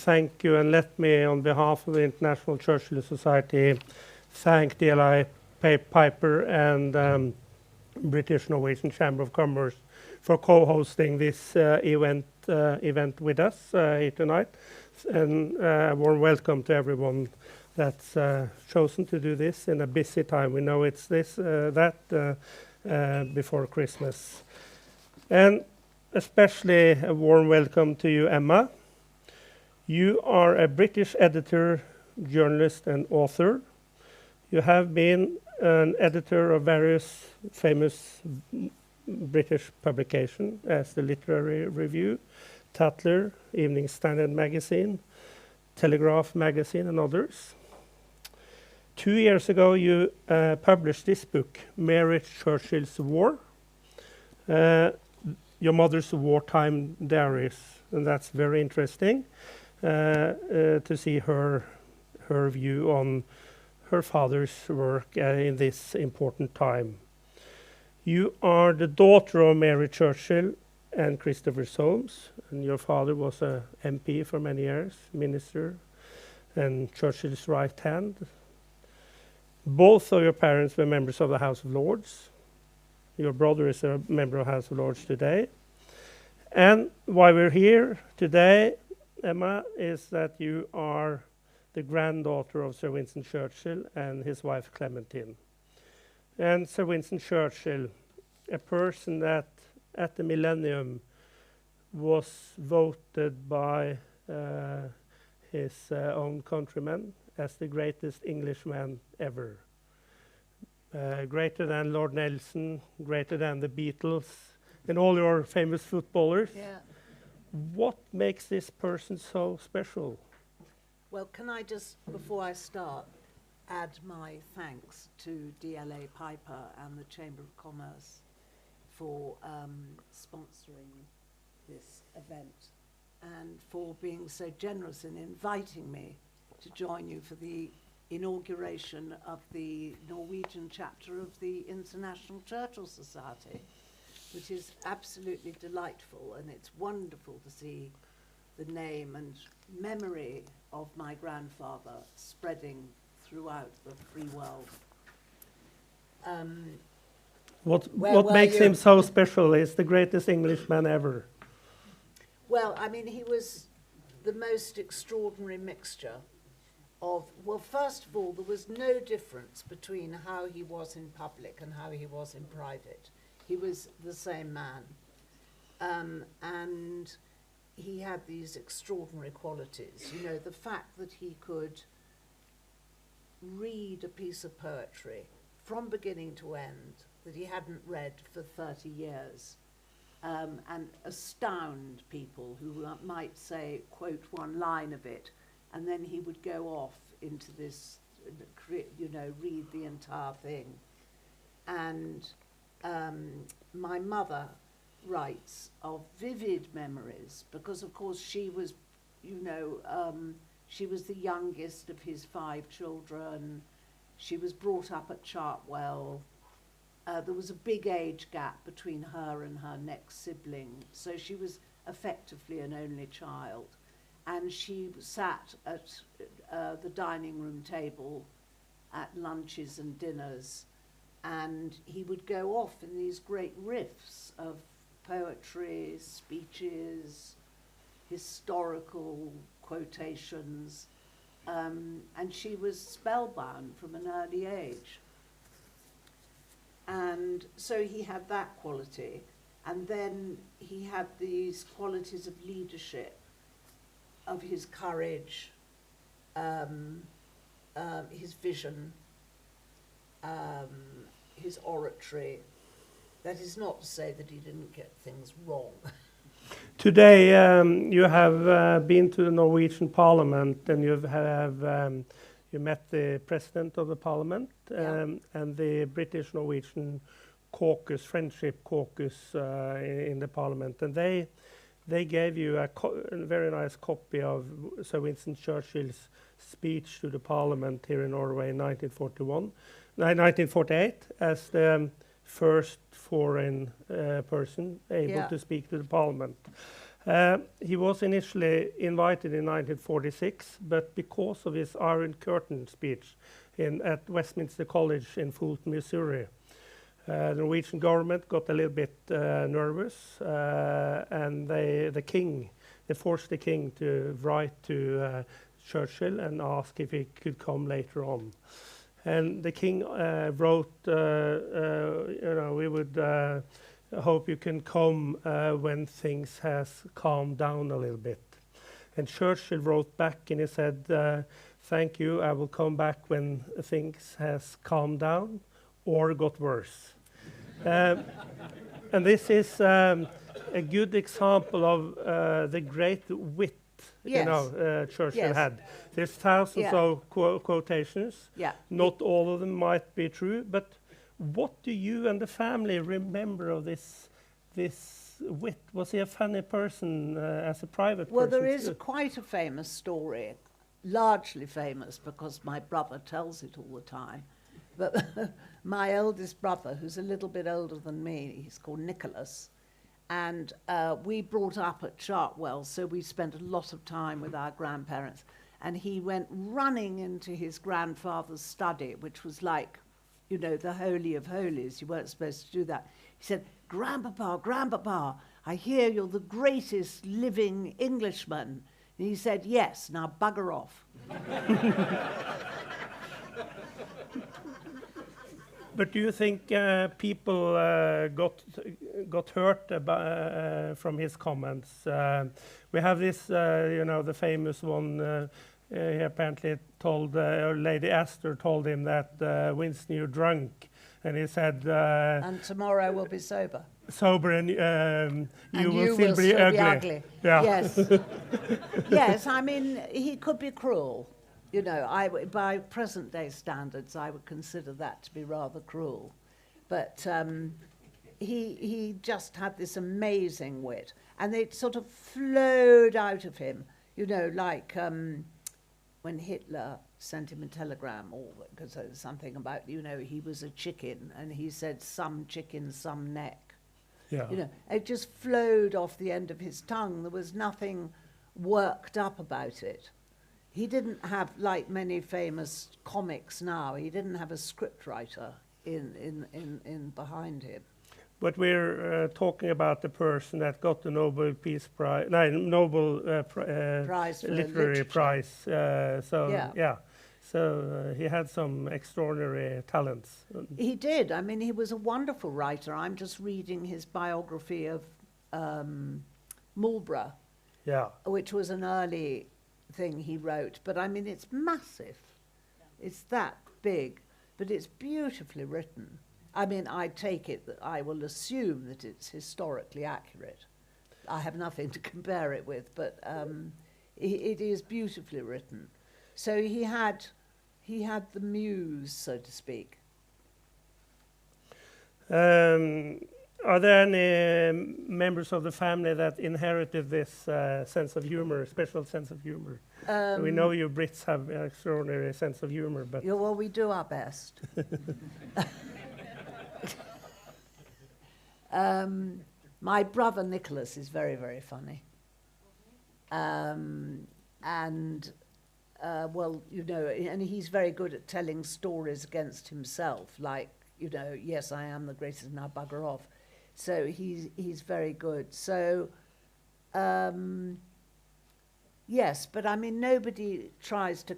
thank you, and let me, on behalf of the International Churchill Society, thank DLI Piper and British-Norwegian Chamber of Commerce for co-hosting this event with us here tonight. And a warm welcome to everyone that's chosen to do this in a busy time. We know it's that before Christmas. And especially a warm welcome to you, Emma. You are a British editor, journalist, and author. You have been an editor of various famous British publications, as the Literary Review, Tatler, Evening Standard Magazine, Telegraph Magazine, and others. 2 years ago, you published this book, Mary Churchill's War, your mother's wartime diaries, and that's very interesting to see her view on her father's work in this important time. You are the daughter of Mary Churchill and Christopher Soames, and your father was a MP for many years, minister, and Churchill's right hand. Both of your parents were members of the House of Lords. Your brother is a member of the House of Lords today. And why we're here today, Emma, is that you are the granddaughter of Sir Winston Churchill and his wife Clementine. And Sir Winston Churchill, a person that at the millennium was voted by his own countrymen as the greatest Englishman ever. Greater than Lord Nelson, greater than the Beatles, and all your famous footballers. Yeah. What makes this person so special? Well, can I just, before I start, add my thanks to DLA Piper and the Chamber of Commerce for sponsoring this event and for being so generous in inviting me to join you for the inauguration of the Norwegian chapter of the International Churchill Society, which is absolutely delightful, and it's wonderful to see the name and memory of my grandfather spreading throughout the free world. What makes him so special? Is the greatest Englishman ever. Well, I mean, he was the most extraordinary mixture of, well, first of all, there was no difference between how he was in public and how he was in private. He was the same man. And he had these extraordinary qualities. You know, the fact that he could read a piece of poetry from beginning to end that he hadn't read for 30 years, and astound people who might say, quote one line of it, and then he would go off into this, you know, read the entire thing. And my mother writes of vivid memories, because of course she was, you know, she was the youngest of his 5 children. She was brought up at Chartwell. There was a big age gap between her and her next sibling, so she was effectively an only child. And she sat at the dining room table at lunches and dinners, and he would go off in these great riffs of poetry, speeches, historical quotations, and she was spellbound from an early age. And so he had that quality, and then he had these qualities of leadership, of his courage, his vision, his oratory. That is not to say that he didn't get things wrong. Today, you have been to the Norwegian Parliament, and you met the President of the Parliament, and the British-Norwegian caucus, Friendship Caucus in the Parliament, and they gave you a very nice copy of Sir Winston Churchill's speech to the Parliament here in Norway in 1948, as the first foreign person able to speak to the Parliament. He was initially invited in 1946, but because of his Iron Curtain speech at Westminster College in Fulton, Missouri, the Norwegian government got a little bit nervous, and they forced the king to write to Churchill and ask if he could come later on. And the king wrote, we would hope you can come when things has calmed down a little bit. And Churchill wrote back and he said, thank you, I will come back when things has calmed down or got worse. And this is a good example of the great wit Churchill had. There's thousands of quotations. Not all of them might be true, but what do you and the family remember of this wit? Was he a funny person as a private person? Well, there is quite a famous story, largely famous because my brother tells it all the time. But my eldest brother, who's a little bit older than me, he's called Nicholas, and we brought up at Chartwell, so we spent a lot of time with our grandparents. And he went running into his grandfather's study, which was like, you know, the Holy of Holies. You weren't supposed to do that. He said, Grandpapa, Grandpapa, I hear you're the greatest living Englishman. And he said, yes, now bugger off. But do you think people got hurt from his comments? We have this, the famous one. He apparently told Lady Astor told him that Winston, you're drunk, and he said. And tomorrow we'll be sober. Sober, and you will still be ugly. Yeah. Yes. Yes. I mean, he could be cruel. You know, by present-day standards, I would consider that to be rather cruel. But he just had this amazing wit, and it sort of flowed out of him. You know, like when Hitler sent him a telegram, or because there was something about, he was a chicken, and he said, some chicken, some neck. Yeah. You know, it just flowed off the end of his tongue. There was nothing worked up about it. He didn't have, like many famous comics now, he didn't have a scriptwriter in behind him. But we're talking about the person that got the Nobel Peace Prize, Prize for Literary Prize. So he had some extraordinary talents. He did. I mean, he was a wonderful writer. I'm just reading his biography of Marlborough, which was an early thing he wrote, but I mean it's massive. It's that big, but it's beautifully written. I mean, I take it that I will assume that it's historically accurate. I have nothing to compare it with, but it is beautifully written. So he had the muse, so to speak. Are there any members of the family that inherited this sense of humor, special sense of humor? We know you Brits have an extraordinary sense of humor, but... Yeah, well, we do our best. My brother Nicholas is very, very funny. And he's very good at telling stories against himself, like, yes, I am the greatest, now bugger off. So he's very good. So, yes, but I mean, nobody tries to...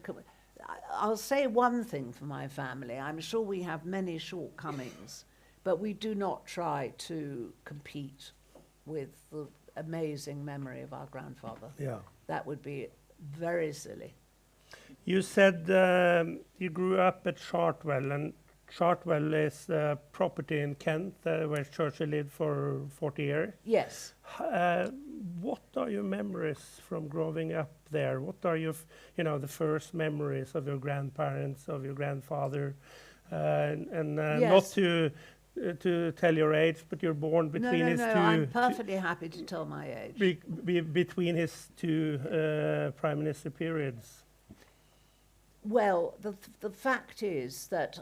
I'll say one thing for my family. I'm sure we have many shortcomings, but we do not try to compete with the amazing memory of our grandfather. Yeah. That would be very silly. You said you grew up at Chartwell, and Chartwell is a property in Kent where Churchill lived for 40 years. Yes. What are your memories from growing up there? What are your, the first memories of your grandparents, of your grandfather? Yes. Not to tell your age, but you're born between his two... No, I'm perfectly happy to tell my age. Between his two prime minister periods. Well, the fact is that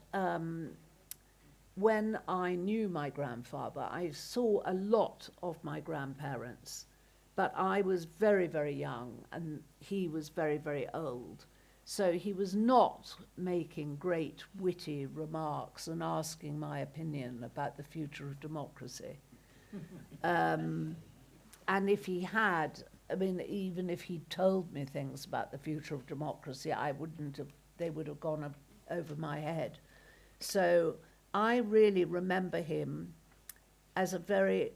when I knew my grandfather, I saw a lot of my grandparents, but I was very, very young, and he was very, very old. So he was not making great witty remarks and asking my opinion about the future of democracy. And if he had, I mean, even if he told me things about the future of democracy, they would have gone over my head. So I really remember him as a very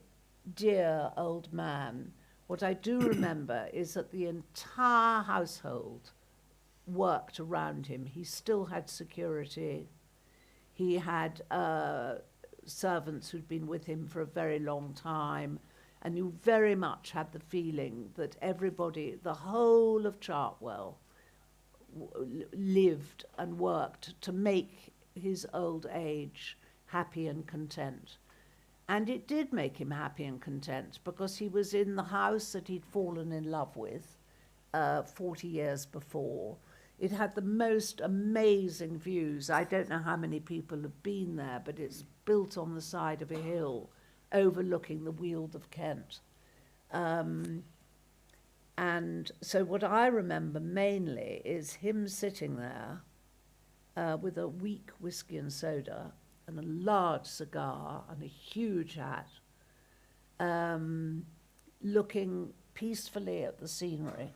dear old man. What I do remember is that the entire household worked around him. He still had security. He had servants who'd been with him for a very long time, and you very much had the feeling that everybody, the whole of Chartwell, lived and worked to make his old age happy and content. And it did make him happy and content, because he was in the house that he'd fallen in love with 40 years before. It had the most amazing views. I don't know how many people have been there, but it's built on the side of a hill overlooking the Weald of Kent. And so what I remember mainly is him sitting there with a weak whiskey and soda and a large cigar and a huge hat, looking peacefully at the scenery.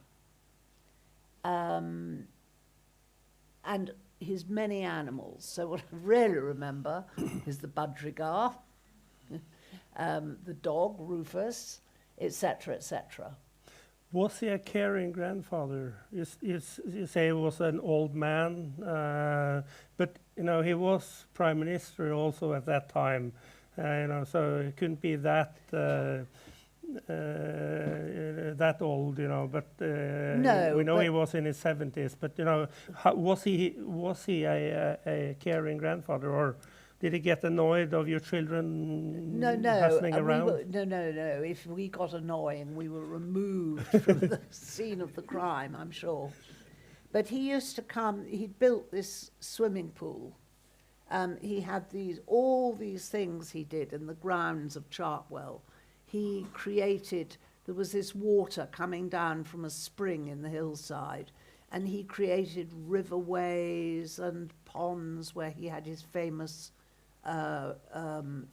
And his many animals. So what I really remember is the budgerigar, the dog, Rufus, etc., etc. Was he a caring grandfather? You say he was an old man, but you know he was prime minister also at that time, you know, so it couldn't be that that old, you know. But no, we know he was in his 70s. But you know, was he a caring grandfather, or did he get annoyed of your children hustling around? No. If we got annoying, we were removed from the scene of the crime, I'm sure. But he used to come, he'd built this swimming pool. He had all these things he did in the grounds of Chartwell. He created, there was this water coming down from a spring in the hillside, and he created riverways and ponds where he had his famous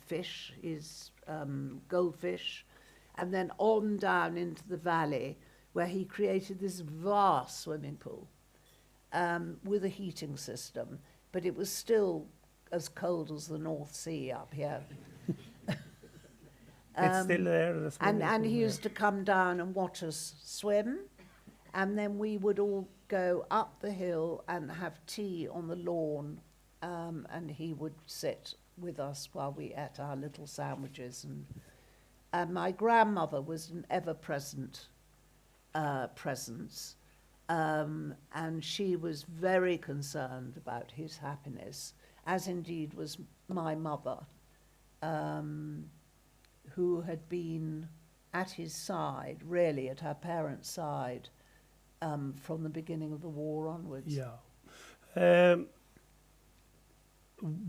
fish, his goldfish, and then on down into the valley where he created this vast swimming pool with a heating system, but it was still as cold as the North Sea up here. It's still there. And he used to come down and watch us swim, and then we would all go up the hill and have tea on the lawn, and he would sit with us while we ate our little sandwiches. And my grandmother was an ever-present presence, and she was very concerned about his happiness, as indeed was my mother, who had been at his side, really at her parents' side, from the beginning of the war onwards. Yeah.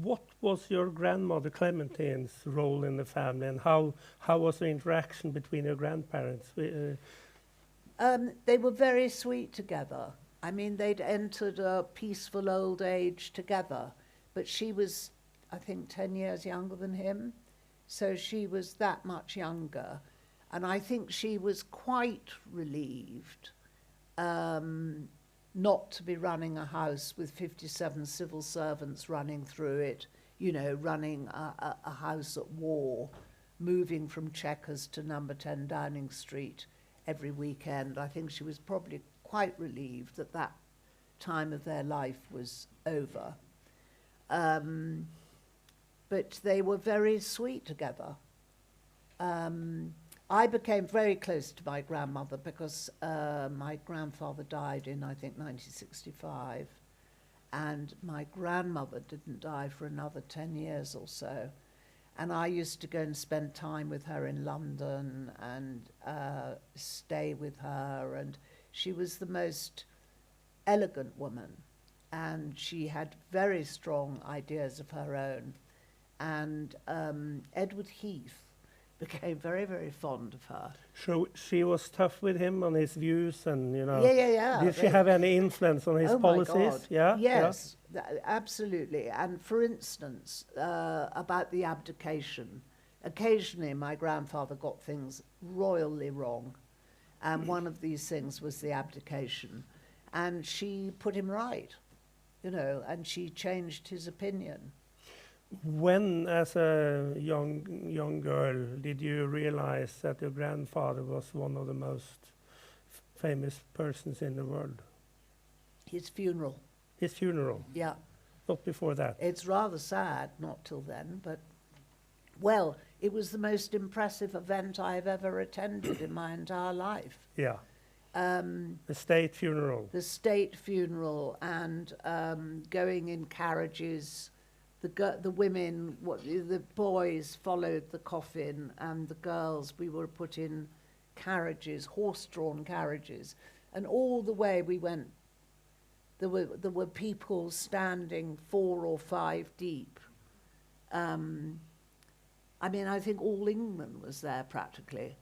What was your grandmother Clementine's role in the family, and how was the interaction between your grandparents? They were very sweet together. I mean, they'd entered a peaceful old age together, but she was, I think, 10 years younger than him. So she was that much younger. And I think she was quite relieved not to be running a house with 57 civil servants running through it, you know, running a house at war, moving from Chequers to number 10 Downing Street every weekend. I think she was probably quite relieved that that time of their life was over. But they were very sweet together. I became very close to my grandmother because my grandfather died in, I think, 1965. And my grandmother didn't die for another 10 years or so. And I used to go and spend time with her in London and stay with her. And she was the most elegant woman. And she had very strong ideas of her own. And Edward Heath, became very, very fond of her. So she was tough with him on his views, and Yeah. Did she have any influence on his Oh policies? my God. Yeah. Yes, absolutely. And for instance, about the abdication, occasionally my grandfather got things royally wrong, and one of these things was the abdication, and she put him right, and she changed his opinion. When, as a young girl, did you realize that your grandfather was one of the most famous persons in the world? His funeral. His funeral? Yeah. Not before that? It's rather sad, not till then, but, well, it was the most impressive event I've ever attended in my entire life. Yeah. The state funeral. The state funeral, and going in carriages. The women, the boys followed the coffin, and the girls, we were put in carriages, horse-drawn carriages, and all the way we went, there were people standing 4 or 5 deep. I think all England was there practically,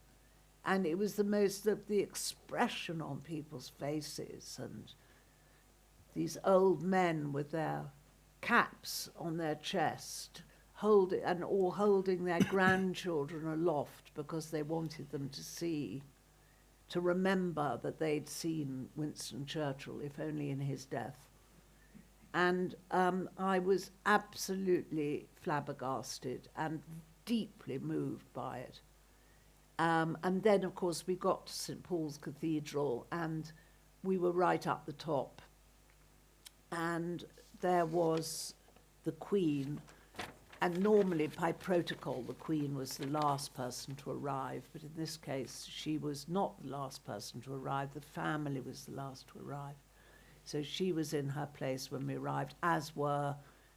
and it was the expression on people's faces, and these old men with their caps on their chest, holding their grandchildren aloft because they wanted them to remember that they'd seen Winston Churchill, if only in his death. And I was absolutely flabbergasted and deeply moved by it. And then, of course, we got to St. Paul's Cathedral, and we were right up the top. And there was the Queen, and normally by protocol the Queen was the last person to arrive, but in this case she was not the last person to arrive, the family was the last to arrive. So she was in her place when we arrived, as were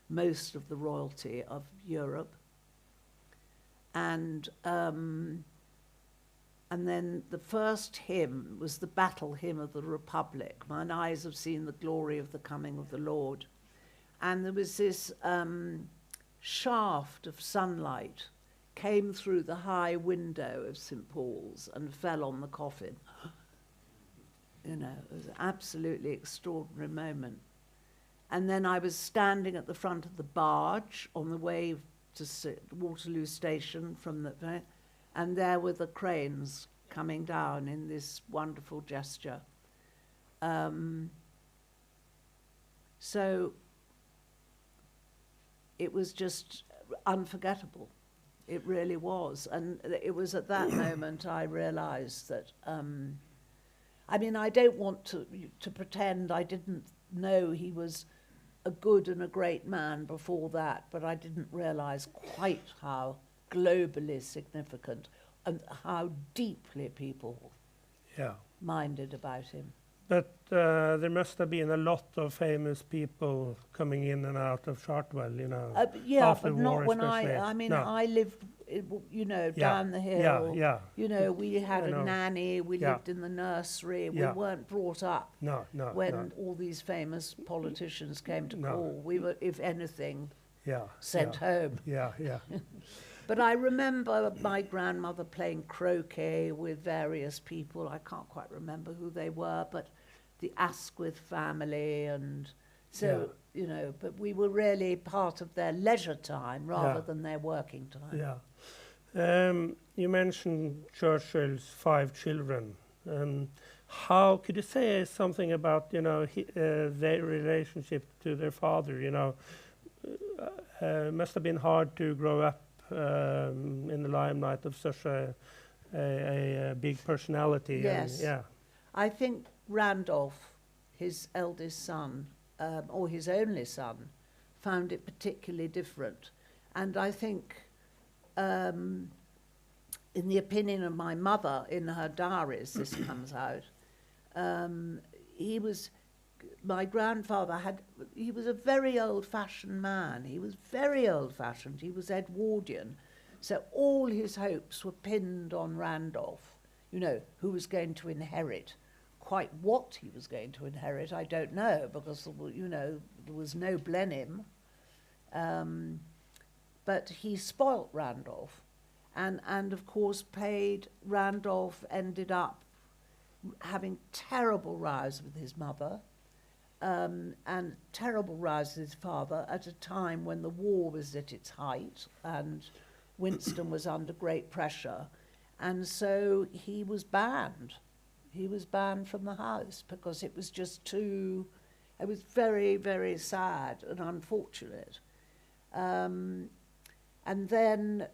most of the royalty of Europe. And then the first hymn was the battle hymn of the Republic, "Mine eyes have seen the glory of the coming of the Lord." And there was this shaft of sunlight came through the high window of St. Paul's and fell on the coffin. It was an absolutely extraordinary moment. And then I was standing at the front of the barge on the way to Waterloo Station and there were the cranes coming down in this wonderful gesture. So it was just unforgettable. It really was. And it was at that moment I realized that, I don't want to pretend I didn't know he was a good and a great man before that, but I didn't realize quite how globally significant and how deeply people minded about him. But there must have been a lot of famous people coming in and out of Chartwell, after but the not war when especially. No. I lived, down the hill. Yeah. We had a nanny, we lived in the nursery, we weren't brought up when all these famous politicians came to call. We were, if anything, sent home. Yeah. But I remember my grandmother playing croquet with various people. I can't quite remember who they were, but the Asquith family, and so, but we were really part of their leisure time rather than their working time. Yeah. You mentioned Churchill's 5 children. How could you say something about, their relationship to their father? Must have been hard to grow up in the limelight of such a big personality. Yes. I think Randolph, his eldest son, or his only son, found it particularly different. And I think, in the opinion of my mother, in her diaries, this comes out, my grandfather he was a very old-fashioned man. He was very old-fashioned. He was Edwardian. So all his hopes were pinned on Randolph, who was going to inherit. Quite what he was going to inherit, I don't know, because, there was no Blenheim. But he spoilt Randolph. And of course, Randolph ended up having terrible rows with his mother, and terrible rows with his father at a time when the war was at its height and Winston was under great pressure. And so he was banned. He was banned from the house because it was just too, it was very, very sad and unfortunate. And then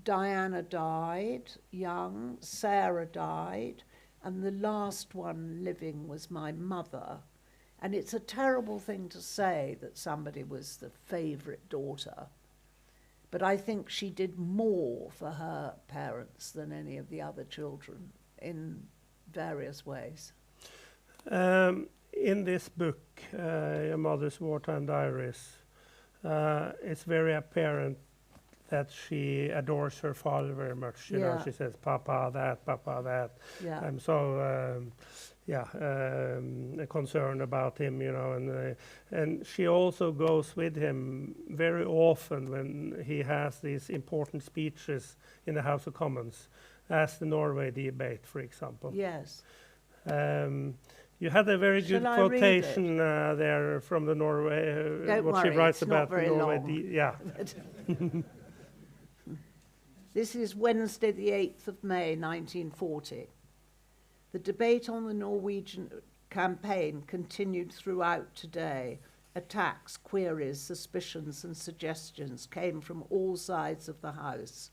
Diana died young, Sarah died, and the last one living was my mother. And it's a terrible thing to say that somebody was the favourite daughter, but I think she did more for her parents than any of the other children in various ways. In this book, Your Mother's Wartime Diaries, it's very apparent that she adores her father very much. You know, she says, Papa that. Yeah. I'm so, concerned about him, you know. And she also goes with him very often when he has these important speeches in the House of Commons, as the Norway debate, for example. Yes. You had a very good Shall I quotation there from the Norway, Don't what worry, she writes it's not about the very Norway. long. This is Wednesday, the 8th of May, 1940. The debate on the Norwegian campaign continued throughout today. Attacks, queries, suspicions and suggestions came from all sides of the House.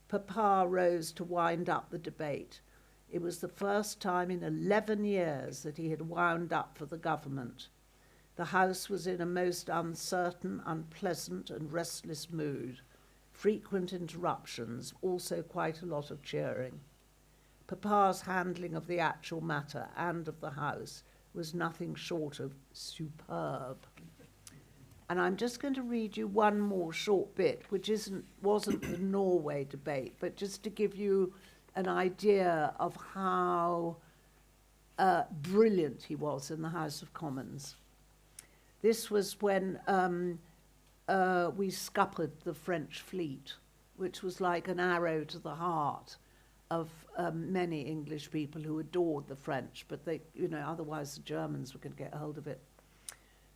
Papa rose to wind up the debate. It was the first time in 11 years that he had wound up for the government. The House was in a most uncertain, unpleasant and restless mood. Frequent interruptions, also quite a lot of cheering. Papa's handling of the actual matter and of the House was nothing short of superb. And I'm just going to read you one more short bit, which wasn't the Norway debate, but just to give you an idea of how brilliant he was in the House of Commons. This was when we scuppered the French fleet, which was like an arrow to the heart of many English people who adored the French, but they, you know, otherwise the Germans were going to get hold of it.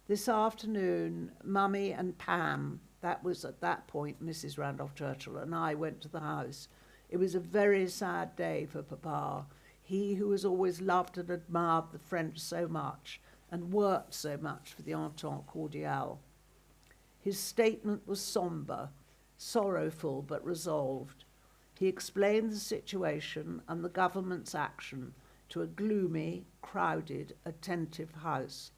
This afternoon, Mummy and Pam, that was at that point Mrs. Randolph Churchill, and I went to the house. It was a very sad day for Papa, he who has always loved and admired the French so much and worked so much for the Entente Cordiale. His statement was sombre, sorrowful but resolved. He explained the situation and the government's action to a gloomy, crowded, attentive house.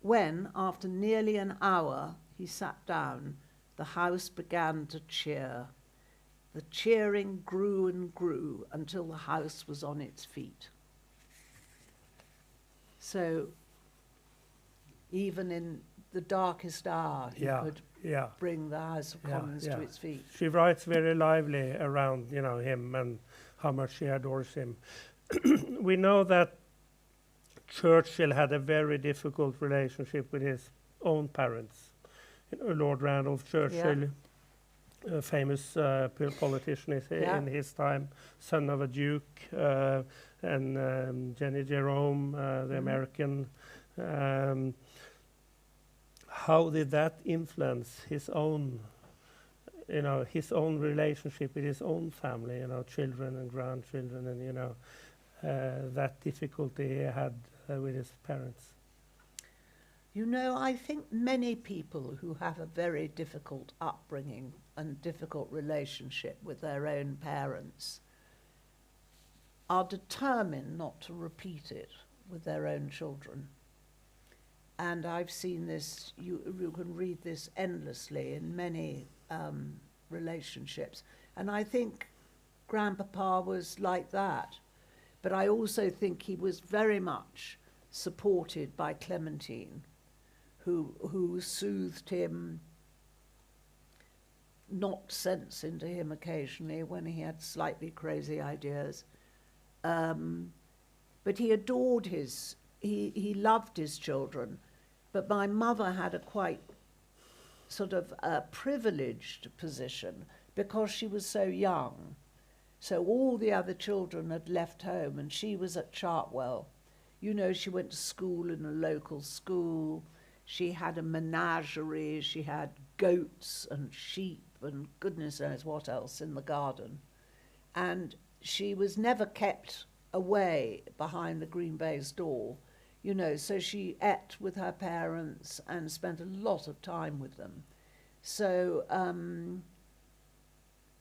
When, after nearly an hour, he sat down, the house began to cheer. The cheering grew and grew until the house was on its feet. So, even in the darkest hour, he could bring the House of Commons to its feet. She writes very lively around, you know, him and how much she adores him. We know that Churchill had a very difficult relationship with his own parents. You know, Lord Randolph Churchill, a famous politician in his time, son of a duke, and Jenny Jerome, the American. How did that influence his own, you know, his own relationship with his own family, you know, children and grandchildren, and, you know, that difficulty he had with his parents? You know, I think many people who have a very difficult upbringing and difficult relationship with their own parents are determined not to repeat it with their own children. And I've seen this, you can read this endlessly in many relationships. And I think Grandpapa was like that. But I also think he was very much supported by Clementine, who soothed him, knocked sense into him occasionally when he had slightly crazy ideas. But he adored he loved his children. But my mother had a quite sort of privileged position because she was so young. So all the other children had left home and she was at Chartwell. You know, she went to school in a local school. She had a menagerie. She had goats and sheep and goodness knows what else in the garden. And she was never kept away behind the green baize door, you know, so she ate with her parents and spent a lot of time with them. So,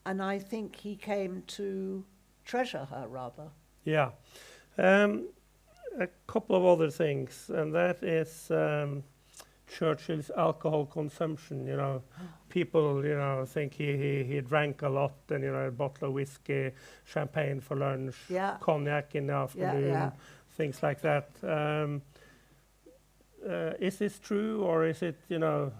and I think he came to treasure her rather. Yeah. A couple of other things, and that is Churchill's alcohol consumption. You know, people, you know, think he drank a lot, and, you know, a bottle of whiskey, champagne for lunch, Yeah. cognac in the afternoon, yeah. things like that. Is this true, or is it, you know?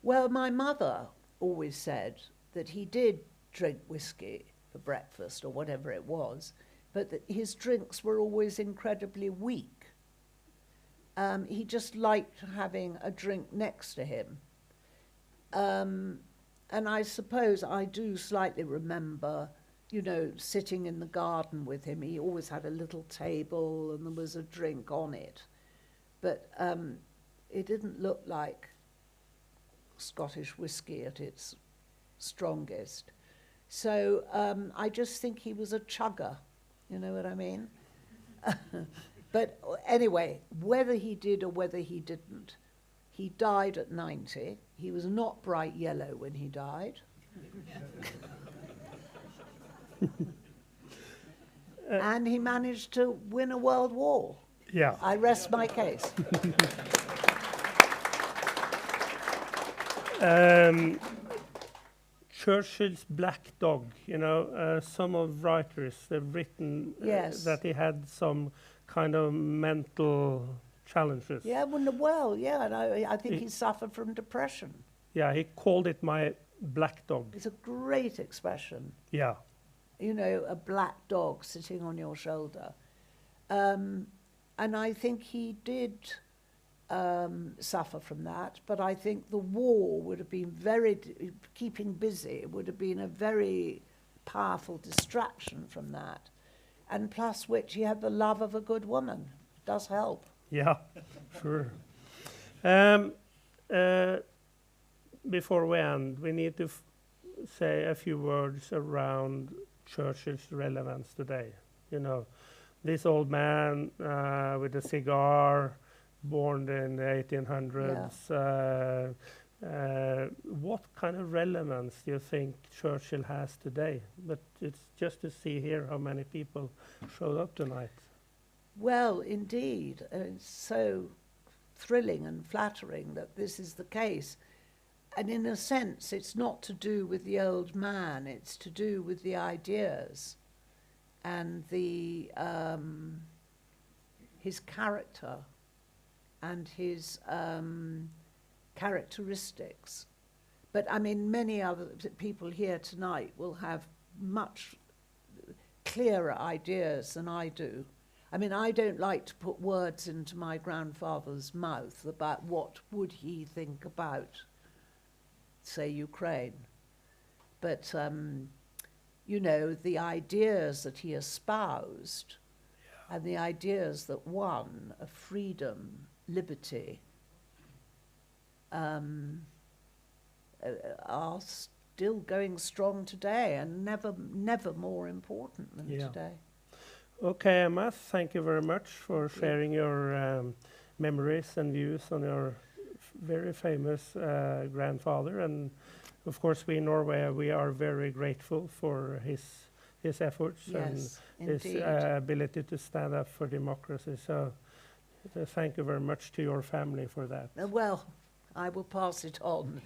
Well, my mother always said that he did drink whiskey for breakfast or whatever it was, but that his drinks were always incredibly weak. He just liked having a drink next to him. And I suppose I do slightly remember, you know, sitting in the garden with him. He always had a little table and there was a drink on it. But it didn't look like Scottish whiskey at its strongest. So I just think he was a chugger, you know what I mean? But anyway, whether he did or whether he didn't, he died at 90. He was not bright yellow when he died. And he managed to win a world war. Yeah. I rest my case. Churchill's black dog, you know, some of writers have written Yes. that he had some kind of mental challenges. Yeah, well, yeah, and I think he suffered from depression. Yeah, he called it my black dog. It's a great expression. Yeah. You know, a black dog sitting on your shoulder. And I think he did suffer from that, but I think the war would have been keeping busy would have been a very powerful distraction from that. And plus which he had the love of a good woman. It does help. Yeah, sure. Before we end, we need to say a few words around Churchill's relevance today. You know, this old man with a cigar, born in the 1800s. What kind of relevance do you think Churchill has today? But it's just to see here how many people showed up tonight. Well, indeed, it's so thrilling and flattering that this is the case. And in a sense, it's not to do with the old man, it's to do with the ideas and the his character and his characteristics. But I mean, many other people here tonight will have much clearer ideas than I do. I mean, I don't like to put words into my grandfather's mouth about what would he think about, say, Ukraine. But, you know, the ideas that he espoused and the ideas that won of freedom, liberty, are still going strong today and never more important than today. Okay, Emma, thank you very much for sharing your memories and views on your very famous grandfather. And of course, we in Norway, we are very grateful for his efforts and his ability to stand up for democracy. So thank you very much to your family for that. Well, I will pass it on.